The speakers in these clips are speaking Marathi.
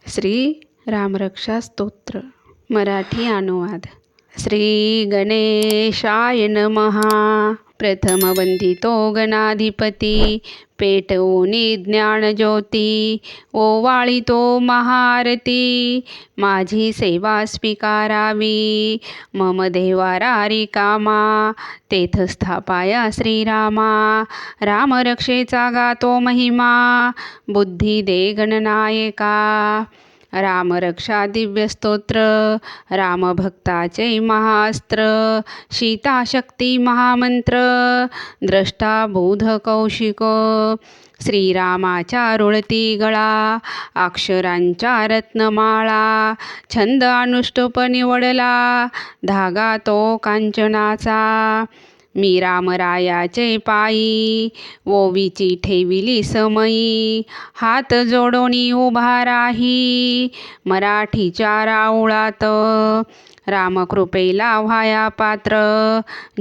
श्री रामरक्षा स्तोत्र मराठी अनुवाद. श्री गणेशाय नमः. प्रथम वंदितो गणाधिपती, पेटवोनी ज्ञानज्योती, ओवाळितो महाआरती. माझी सेवा स्वीकारावी, मम देवारा रिकामा, तेथ स्थापाया श्रीरामा. रामरक्षेचा गातो महिमा, बुद्धी दे गणनायका. रामरक्षा दिव्य स्तोत्र, रामभक्ताचे महास्त्र. सीताशक्ती महामंत्र, द्रष्टा बोध कौशिक. श्रीरामाच्या रुळती गळा, अक्षरांच्या रत्नमाळा. छंद अनुष्टुप निवडला, धागा तो कांचनाचा. मी रामरायाचे पायी, ओवीची ठेविली समयी. हात जोडोनी उभा राही, मराठीच्या राऊळात. रामकृपेला व्हाया पात्र,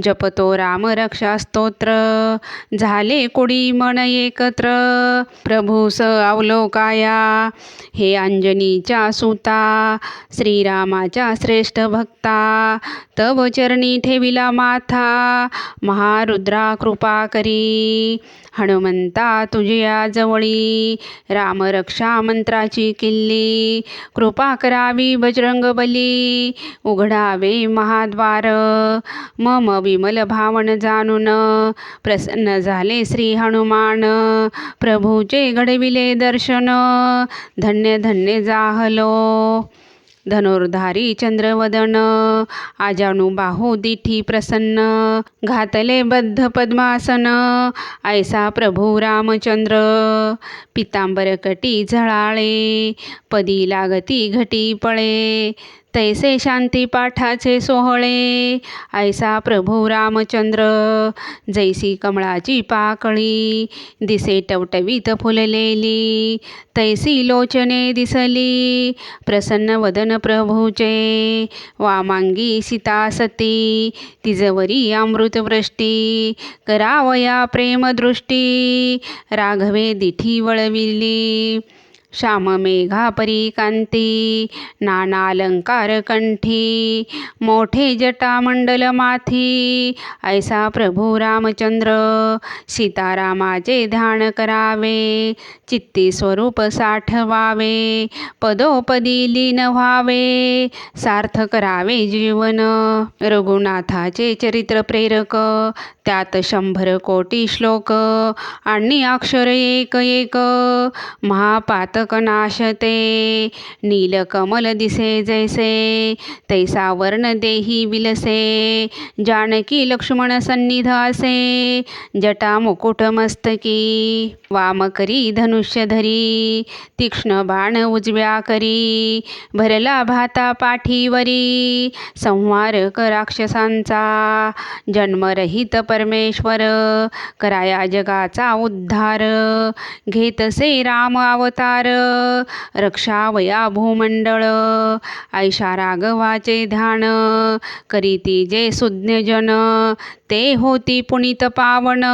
जपतो रामरक्षा स्तोत्र. झाले कुडी मन एकत्र, प्रभूस अवलोकाया. हे अंजनीच्या सुता, श्रीरामाच्या श्रेष्ठ भक्ता. तव चरणी ठेविला माथा, महारुद्रा कृपा करी. हनुमंता तुझ्या जवळी, रामरक्षा मंत्राची किल्ली. कृपा करावी बजरंगबली, उघडावे महाद्वार. मम विमल भावन जाणून, प्रसन्न झाले श्री हनुमान. प्रभूचे घडविले दर्शन, धन्य धन्य जाहलो. धनुर्धारी चंद्रवदन, आजानुबाहू दिठी प्रसन्न. घातले बद्ध पद्मासन, ऐसा प्रभू रामचंद्र. पितांबरकटी झळाळे, पदी लागती घटी पळे. तैसे शांती पाठाचे सोहळे, ऐसा प्रभू रामचंद्र. जैसी कमळाची पाकळी, दिसे टवटवीत फुललेली. तैसी लोचने दिसली, प्रसन्न वदन प्रभूचे. वामांगी सीता सती, तिजवरी अमृतवृष्टी. करावया प्रेमदृष्टी, राघवे दिठी वळविली. श्याममेघा परी कांती, नाना अलंकार कंठी. मोठे जटामंडल माथी, ऐसा प्रभू रामचंद्र. सीतारामाचे ध्यान करावे, चित्ती स्वरूप साठवावे. पदोपदी लीन व्हावे, सार्थ करावे जीवन. रघुनाथाचे चरित्र प्रेरक, त्यात 100 कोटी श्लोक. आणि अक्षर एक एक, महापातक नाशते. नीलकमल दिसे जैसे, तैसा वर्ण देही विलसे. जानकी लक्ष्मण सन्निध असे, जटा मुकुट मस्तकी. वामकरी धनुष्य धरी, तीक्ष्ण बाण उजव्या करी. भरला भाता पाठीवरी, संहारक राक्षसांचा. जन्मरहित परमेश्वर, कराया जगाचा उद्धार. घेतसे राम अवतार, रक्षावया भूमंडळ. ऐशा राघवाचे ध्यान, करीती जे सुज्ञजन. ते होती पुनीत पावन,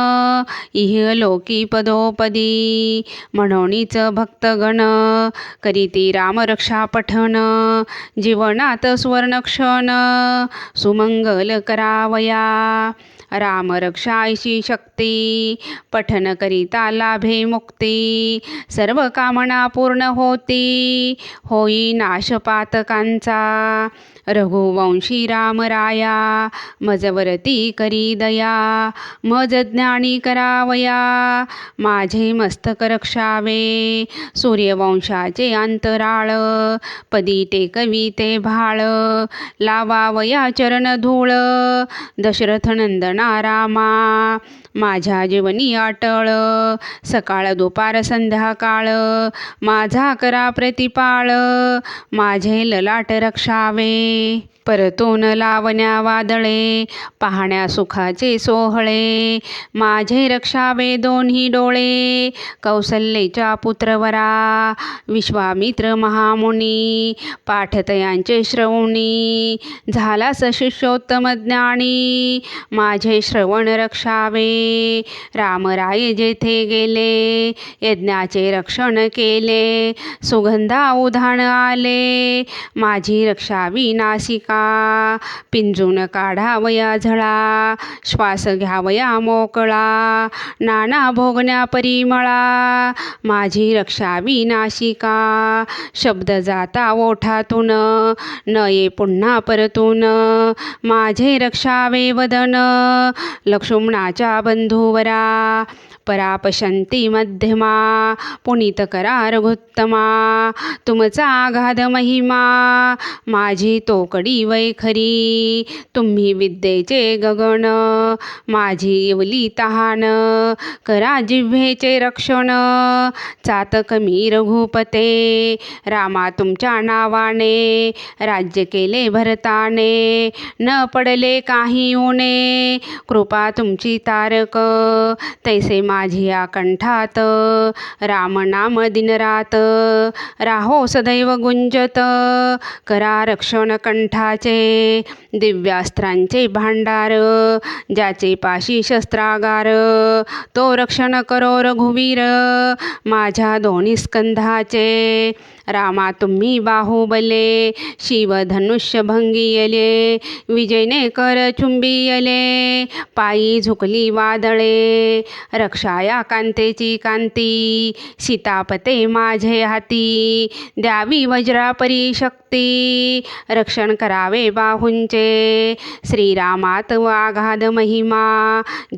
इहलोकी पदोपदी. म्हणूनच भक्तगण, करीती रामरक्षा पठन. जीवनात सुवर्णक्षण, सुमंगल करावया. रामरक्षा ऐशी शक्ती, पठन करिता लाभे मुक्ती. सर्व कामना पूर्ण होती, होई नाश पातकांचा. रघुवंशी रामराया, मजवरती करी दया. मज ज्ञानी करावया, माझे मस्तक रक्षावे. सूर्यवंशाचे अंतराळ, पदी टेकवी ते भाळ. लावावया चरण धूळ, दशरथ नंदना रामा. माझ्या जीवनी अटळ, सकाळ दुपार संध्याकाळ. माझा करा प्रतिपाळ, माझे ललाट रक्षावे. परतून लावण्या वादळे पाहण्या सुखाचे सोहळे. माझे रक्षावे दोन्ही डोळे कौसल्येच्या पुत्रवरा. विश्वामित्र महामुनी पाठतयांचे श्रवणी. झालास शिष्योत्तम ज्ञानी माझे श्रवण रक्षावे. रामराय जेथे गेले यज्ञाचे रक्षण केले. सुगंधा उधाण आले माझी रक्षावी नासिका. पिंजून काढावया झळा श्वास घ्यावया मोकळा. नाना भोगण्या परिमळा माझी रक्षावी नासिका. शब्द जाता ओठातून न ये पुन्हा परतून माझे रक्षावे वदन. लक्ष्मणाच्या बंधुवरा परापशंती मध्यमा. पुनीत करा रघुत्तमा तुमचा आघाद महिमा. माझी तोकडी वैखरी तुम्ही विद्येचे गगन. माझी येवली तहान करा जिव्हेचे रक्षण. चातक मी रघुपते रामा तुमच्या नावाने. राज्य केले भरताने न पडले काही उने. कृपा तुमची तारक तैसे माझी कंठात. राम नाम दिनरात राहो सदैव गुंजत. करा रक्षण कंठाचे दिव्यास्त्रांचे भांडार. ज्याचे पाशी शस्त्रागार तो रक्षण करो रघुवीर. माझ्या दोन्ही स्कंधाचे रामा तुम्ही बाहुबले. शिवधनुष्य भंगियले विजयने कर चुंबियले. पायी झुकली वादळे रक्षाया कांतेची कांती. सीतापते माझे हाती द्यावी वज्रापरी शक्ती. रक्षण करावे बाहूंचे श्रीरामात वाघाद महिमा.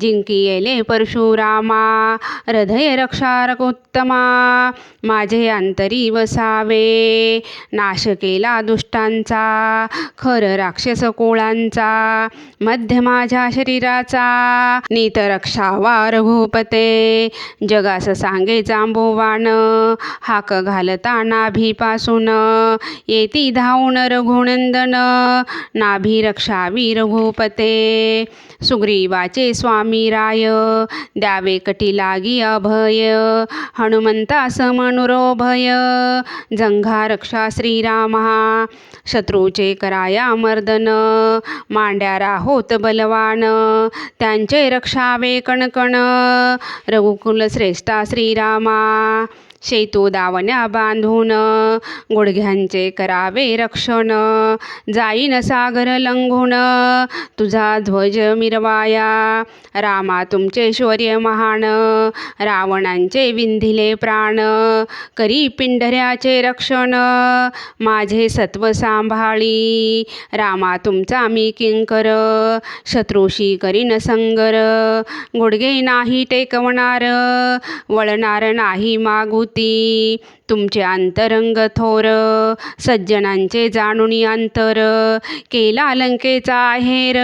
जिंकियले परशुरामा हृदय रक्षारक उत्तमा. माझे अंतरी वसावे नाश केला दुष्टांचा. खर राक्षस कोळांचा मध्य माझ्या शरीराचा. नीत रक्षावा रघुपते जगास सांगे जांबुवान. हाक घालता नाभीपासून येती धावून रघुनंदन. नाभी रक्षावी रघुपते सुग्रीवाचे स्वामी राय. द्यावे कटी लागी अभय हनुमंतास मनोरोभय. जंघा रक्षा श्रीरामा शत्रूचे कराया मर्दन. मांड्या राहोत बलवान त्यांचे रक्षावे कणकण. रघुकुल श्रेष्ठा श्रीरामा शेतू दावण्या बांधून. गुडघ्यांचे करावे रक्षण जाईन सागर लंघून. तुझा ध्वज मिरवाया रामा तुमचे शौर्य महान. रावणांचे विंधिले प्राण करी पिंढऱ्याचे रक्षण. माझे सत्व सांभाळी रामा तुमचा मी किंकर. शत्रूशी करीन संगर गुडघे नाही टेकवणार. वळणार नाही मागू तुमचे अंतरंग थोर. सज्जनांचे जाणून अंतर केला लंकेचा आहेर.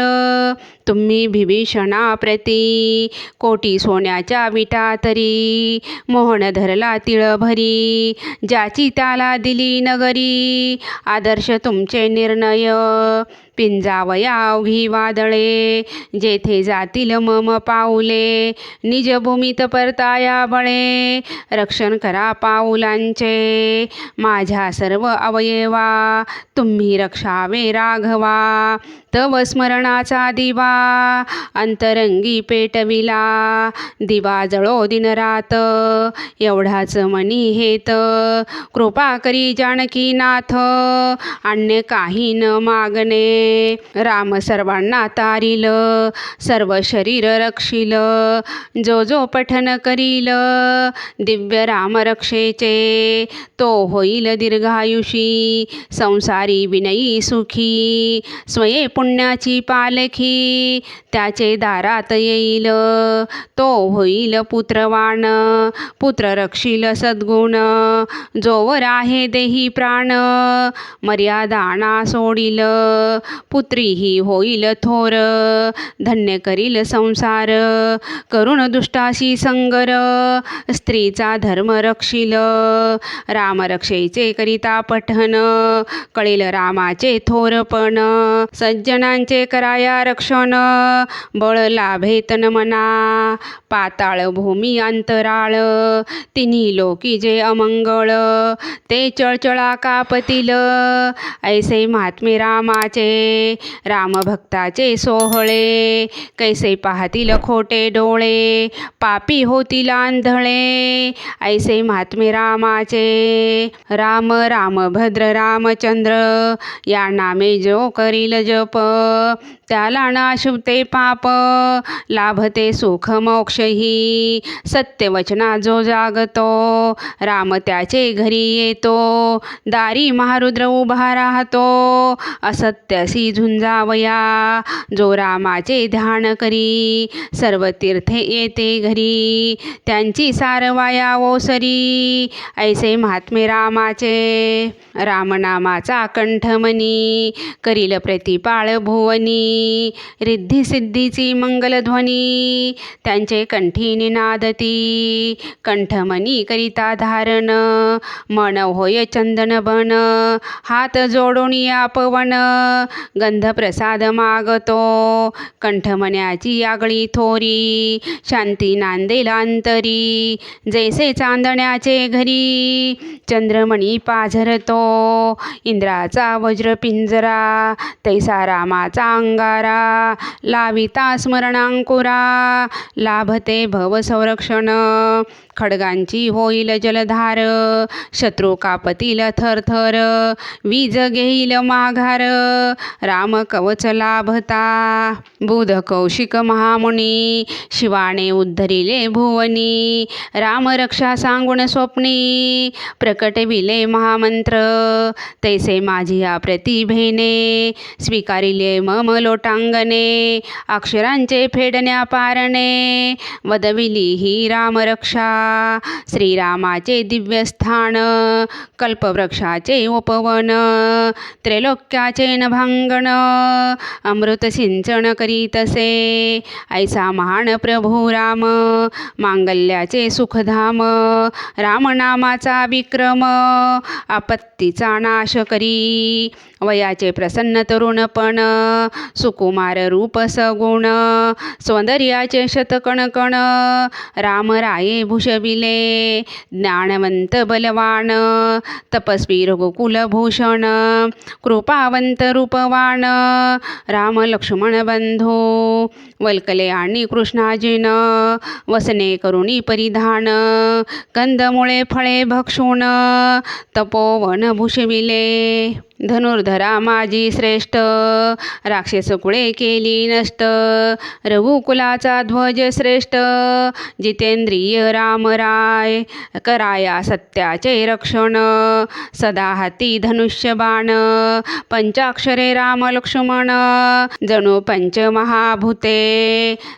तुम्ही विभीषणा प्रती कोटी सोन्याच्या विटा तरी. मोहन धरला तिळभरी ज्याची त्याला दिली नगरी. आदर्श तुमचे निर्णय पिंजावया अवघी वादळे. जेथे जातील मम पाऊले निज भूमीत परताया बळे. रक्षण करा पाऊलांचे माझ्या सर्व अवयवा. तुम्ही रक्षावे राघवा तव स्मरणाचा दिवा. अंतरंगी पेटविला दिवा जळो दिनरात. एवढाच मनी हेत कृपा करी जानकी नाथ. अन्य काही न मागणे राम सर्वांना तारील. सर्व शरीर रक्षील जो जो पठन करील. दिव्य राम रक्षेचे तो होईल दीर्घायुषी. संसारी विनयी सुखी स्वये पुण्याची पालखी. त्याचे दारात येईल तो होईल पुत्रवान. पुत्र रक्षील सद्गुण जोवर आहे देही प्राण. मर्यादा ना सोडील पुत्री ही होईल थोर. धन्य करील संसार करुण दुष्टाशी संगर. स्त्रीचा धर्म रक्षील रामरक्षेचे करिता पठन, कळील रामाचे थोरपण. सज्जनांचे कराया रक्षण, बळ लाभेतन मना. पाताळ भूमी अंतराळ, तिन्ही लोकी जे अमंगळ. ते चळचळा कापतील, ऐसे महात्मे रामाचे. रामभक्ताचे सोहळे, कैसे पाहतील खोटे डोळे. पापी होतील आंधळे, ऐसे महात्मे रामाचे. राम राम भद्र रामचंद्र, या नामे जो करील जप. त्याला नाशुते पाप, लाभते सुख मोक्षही. सत्यवचना जो जागतो, राम त्याचे घरी येतो. दारी महारुद्र उभा राहतो, असत्यासी झुंजावया. जो रामाचे ध्यान करी, सर्व तीर्थे येते घरी. त्यांची सारवाया ओसरी, ऐसे महात्मे रामाचे. रामनामाचा कंठमनी, करील प्रतिपाळ भुवनी. रिद्धी सिद्धीची मंगलध्वनी, त्यांचे कंठी निनादती. कंठमनी करिता धारण, मन होय चंदन बन. हात जोडून या पवन, गंध प्रसाद मागतो. कंठमण्याची आगळी थोरी, शांती नांदेल अंतरी. जैसे चांदण्याचे घरी, चंद्रमणी पाझरतो. इंद्राचा वज्र पिंजरा, तैसा रामाचा अंगारा. लाविता स्मरणांकुरा, लाभते भव संरक्षण. खडगांची होईल जलधार, शत्रू कापतील थरथर. वीज घेईल माघार, राम कवच लाभता. बुध कौशिक महामुनी, शिवाने उद्धरिले भुवनी. राम रक्षा सांगून स्वप्नी, प्रकटविले महामंत्र. तैसे माझिया प्रतिभेने, स्वीकारिले मम लोटांगणे. अक्षरांचे फेडण्या पारणे, वदविली ही रामरक्षा. श्रीरामाचे दिव्यस्थान, कल्पवृक्षाचे उपवन. त्रैलोक्याचे नभांगण, अमृत सिंचन करीतसे. ऐसा महान प्रभू राम, मांगल्याचे सुखधाम. रामनामाचा विक्रम, आपत्तीचा नाश करी. वयाचे प्रसन्न तरुणपण, सुकुमार रूप सगुण. सौंदर्याचे शतकणकण, रामराये भूषविले. ज्ञानवंत बलवान, तपस्वी रघुकुलभूषण. कृपावंत रूपवान, राम लक्ष्मण बंधू. वल्कले आणि कृष्णाजीन, वसने करुणी परिधान. कंदमुळे फळे भक्षून, तपोवन भूषविले. धनुर्धरा माझी श्रेष्ठ, राक्षस कुळे केली नष्ट. रघुकुलाचा ध्वज श्रेष्ठ, जितेंद्रिय रामराय. कराया सत्याचे रक्षण, सदा हाती धनुष्यबाण. पंचाक्षरे राम लक्ष्मण, जणू पंचमहाभूते.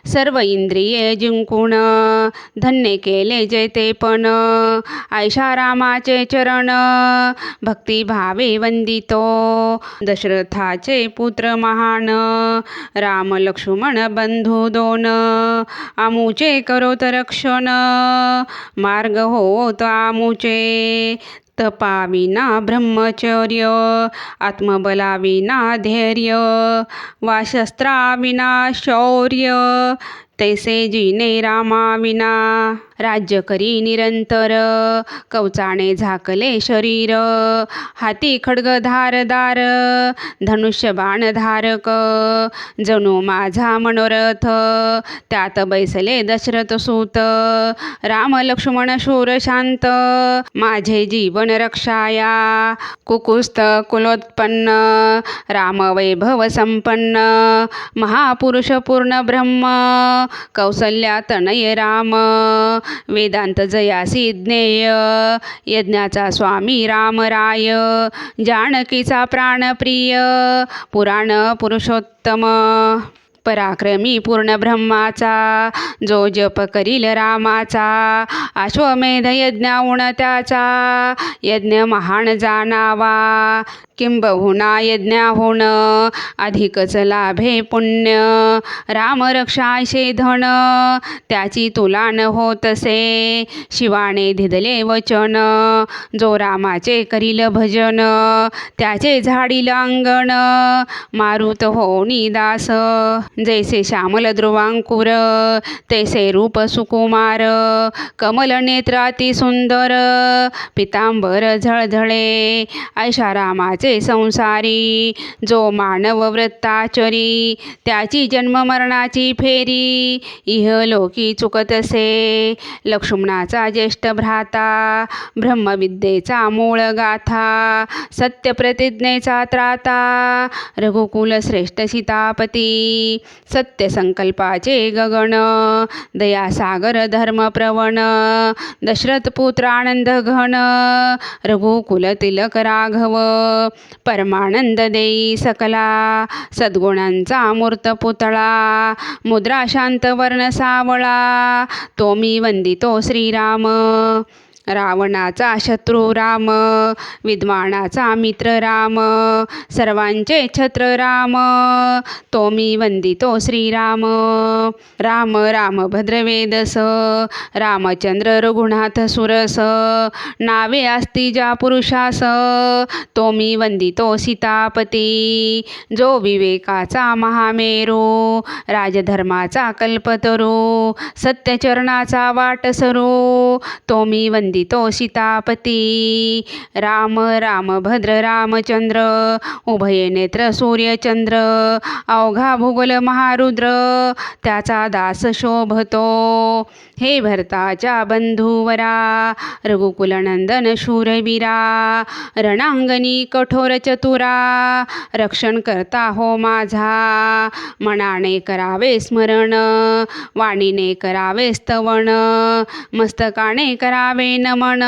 सर्व इंद्रिये जिंकून, धन्य केले जैतेपण. ऐशा रामाचे चरण, भक्तिभावे वंदितो. दशरथाचे पुत्र महान, राम लक्ष्मण बंधू दोन. आमुचे करोत रक्षण, मार्ग होत आमुचे. तपाविना ब्रह्मचर्य, आत्मबलाविना धैर्य. वा शस्त्राविना शौर्य, तैसे जिने रामाविना. राज्य करी निरंतर, कवचाने झाकले शरीर. हाती खड्ग धारदार, धनुष्य बाण धारक. जणू माझा मनोरथ, त्यात बैसले दशरथ सूत. राम लक्ष्मण शूर शांत, माझे जीवन रक्षाया. कुकुस्थ कुलोत्पन्न, राम वैभव संपन्न. महापुरुष पूर्ण ब्रह्म, कौसल्या तनय राम. वेदांत जयासी ज्ञेय, यज्ञाचा स्वामी रामराय. जानकीचा प्राणप्रिय, पुराण पुरुषोत्तम. पराक्रमी पूर्ण ब्रह्माचा जो जप करील रामाचा अश्वमेध यज्ञाऊन त्याचा यज्ञ महान जाणावा किंबहुना यज्ञाहून अधिकच लाभे पुण्य राम रक्षाशे धन त्याची तुला न होतसे शिवाने धिदले वचन जो रामाचे करील भजन त्याचे झाडील अंगण मारुत होनी दास जैसे श्यामल ध्रुवांकुर तैसे रूप सुकुमार कमल नेत्राती सुंदर पितांबर झळझळे ऐशा रामाचे संसारी जो मानव वृत्ताचरी त्याची जन्म मरणाची फेरी इहलोकी चुकतसे लक्ष्मणाचा ज्येष्ठ भ्राता ब्रह्मविद्येचा मूळ गाथा सत्य प्रतिज्ञेचा त्राता रघुकुल श्रेष्ठ सीतापती सत्य संकल्पाचे गगन दयासागर धर्मप्रवण दशरथ पुत्र आनंद घन रघुकुल तिलक राघव परमानंद देई सकला सद्गुणांचा मूर्त पुतळा मुद्रा शांत वर्ण सावळा तो मी वंदितो श्रीराम रावणाचा शत्रू राम विद्वानाचा मित्र राम सर्वांचे छत्र राम तो मी वंदितो श्रीराम राम राम भद्रवेदस रामचंद्र रघुनाथ सुरस नावे असती ज्या पुरुषास तो मी वंदितो सीतापती जो विवेकाचा महामेरू राजधर्माचा कल्पतरू सत्यचरणाचा वाटसरू तो मी वंदितो सीतापती राम राम भद्र रामचंद्र उभय नेत्र सूर्यचंद्र अवघा भूगोल महारुद्र त्याचा दास शोभतो हे भरताच्या बंधुवरा रघुकुलनंदन शूरवीरा रणांगणी कठोर चतुरा रक्षण करता हो माझा मनाने करावे स्मरण वाणीने करावे स्तवन मस्तकाने करावे नमन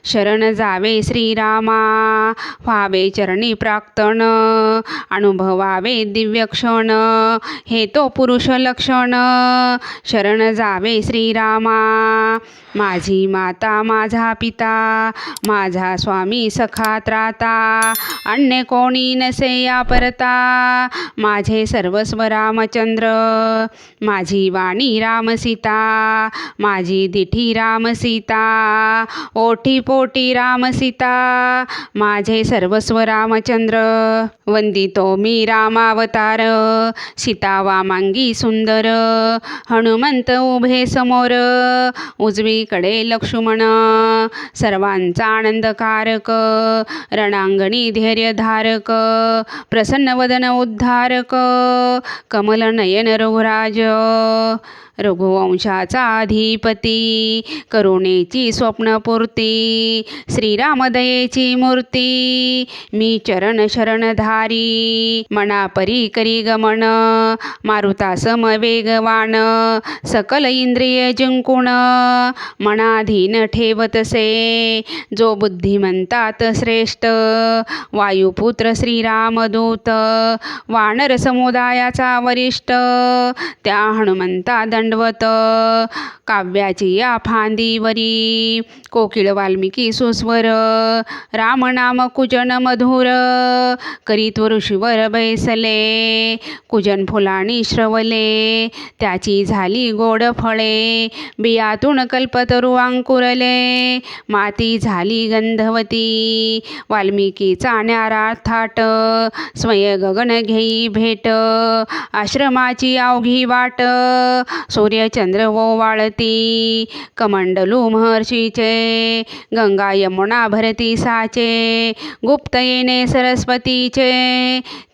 शरण जावे श्रीरामा व्हावे चरणी प्राक्तन अनुभवावे दिव्य क्षण हे तो पुरुष लक्षण शरण जावे श्रीरामा माझी माता माझा पिता माझा स्वामी सखा त्राता अन्य कोणी नसे या परता माझे सर्वस्व रामचंद्र माझी वाणी राम सीता माझी दिठी राम सीता ओठी पोटी राम सीता माझे सर्वस्व रामचंद्र वंदितो मी रामावतार सीता वामांगी सुंदर हनुमंत उभे समोर उजवीकडे लक्ष्मण सर्वांचा आनंदकारक रणांगणी धैर्यधारक प्रसन्न वदन उद्धारक कमल नयन रघुराज रघुवंशाचा अधिपती करुणेची स्वप्नपूर्ती श्रीरामदयेची मूर्ती मी चरण शरणधारी मनापरी करी गमन मारुता समवेगवान सकल इंद्रिय जिंकून मनाधीन ठेवतसे जो बुद्धिमंतात श्रेष्ठ वायुपुत्र श्रीरामदूत वानर समुदायाचा वरिष्ठ त्या हनुमंता दंडवत काव्याची या फांदीवरी कोकिळ वाल्मिकी सुस्वर रामनाम कुजन मधुर करीत ऋषीवर बैसले कुजन फुलांनी श्रवले त्याची झाली गोड फळे बियातून कल्पतरू अंकुरले माती झाली गंधवती वाल्मिकीचा न्यारा थाट स्वय गगन घेई भेट आश्रमाची अवघी वाट सूर्यचंद्र ओवाळती कमंडलू महर्षीचे गंगा यमुना भरती साचे गुप्त येणे सरस्वतीचे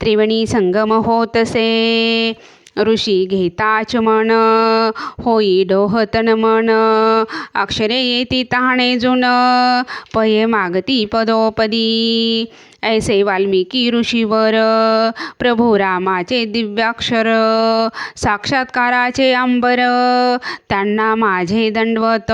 त्रिवेणी संगम होतसे ऋषी घेताच मन होई डोहतन मन अक्षरे येती तहाणे जुन पये मागती पदोपदी ऐसे वाल्मिकी ऋषीवर प्रभू रामाचे दिव्याक्षर साक्षात्काराचे अंबर त्यांना माझे दंडवत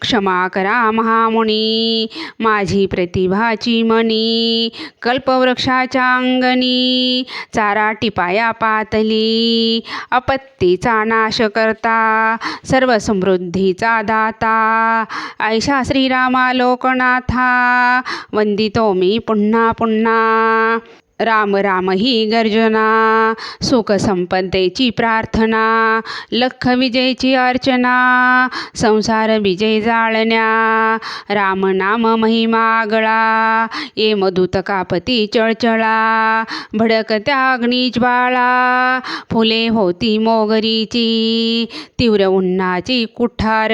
क्षमा करा महामुनी माझी प्रतिभाची मनी कल्पवृक्षाच्या अंगणी चारा टिपाया पातली हरी, आपत्तीचा नाश करता, सर्व समृद्धीचा दाता, ऐशा श्रीरामा लोकनाथा, वंदितो मी पुन्हा पुन्हा. राम राम ही गर्जना, सुख संपदेची प्रार्थना, लख विजयची अर्चना, संसार विजय जाळण्या, राम नाम महिमा गळा, ये मधुत कापती चळचळा, भडकत्या अग्निज्वाळा, फुले होती मोगरीची, तीव्र उन्हाची कुठार,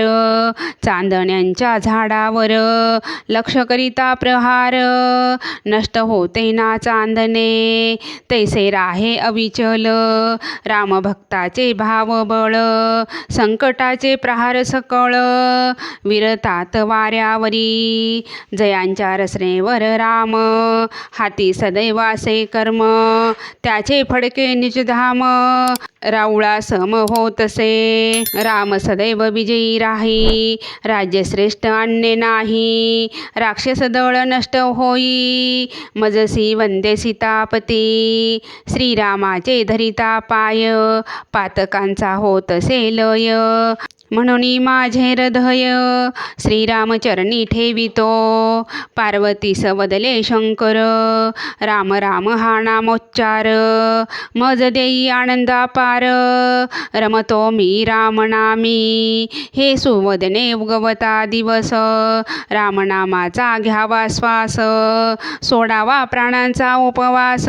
चांदण्यांच्या झाडावर, लक्ष करिता प्रहार, नष्ट होते ना चांदणे, तैसे राहे अविचल, राम भक्ताचे भावबळ, संकटाचे प्रहार सकळ, विरतात वाऱ्यावरी, जयांच्या रचनेवर राम, हाती सदैव असे कर्म, त्याचे फडके निजधाम, राऊळा सम होतसे, राम सदैव विजयी राही, राज्य श्रेष्ठ अन्य नाही, राक्षस दळ नष्ट होई, मजसी वंदे सीतापती, श्रीरामाचे धरिता पाय, पातकांचा होतसे लय, म्हणून माझे हृदय श्रीरामचरणी ठेवितो, पार्वतीस वदले शंकर, राम राम हा नामोच्चार, मज देई आनंदा पार, रमतो मी रामनामी, हे सुवदने उगवता दिवस, रामनामाचा घ्यावा श्वास, सोडावा प्राणांचा उपवास,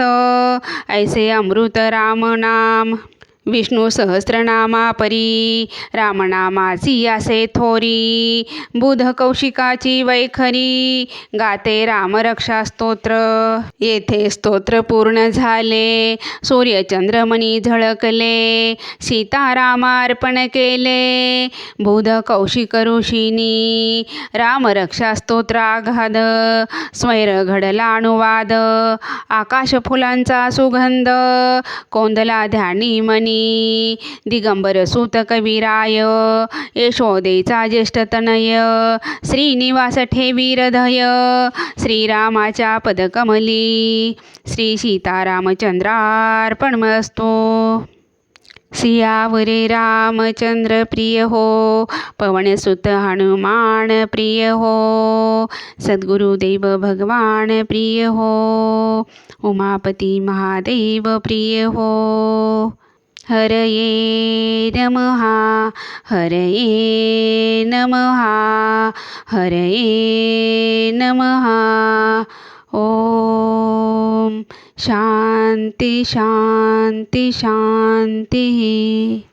ऐसे अमृत रामनाम, विष्णू सहस्रनामा परी, रामनामाची असे थोरी, बुध कौशिकाची वैखरी, गाते रामरक्षा स्तोत्र, येथे स्तोत्र पूर्ण झाले, सूर्यचंद्रमणी झळकले, सीतारामार्पण केले, बुध कौशिक ऋषीनी, रामरक्षा स्तोत्रागाध, स्वैर घडला अनुवाद, आकाश फुलांचा सुगंध, कोंदला ध्यानी मनी, दिगंबर सुत कविराय, यशोदेचा ज्येष्ठ तनय, श्रीनिवास ठेवी हृदय, श्रीरामाच्या पदकमली, श्री सीतारामचंद्रार्पणमस्तु. सियावरे रामचंद्र प्रिय हो, पवनसुत हनुमान प्रिय हो, सद्गुरुदेव भगवान प्रिय हो, उमापती महादेव प्रिय हो. हरये नमः, हरये नमः, हरये नमः. ओम शांती शांती शांती.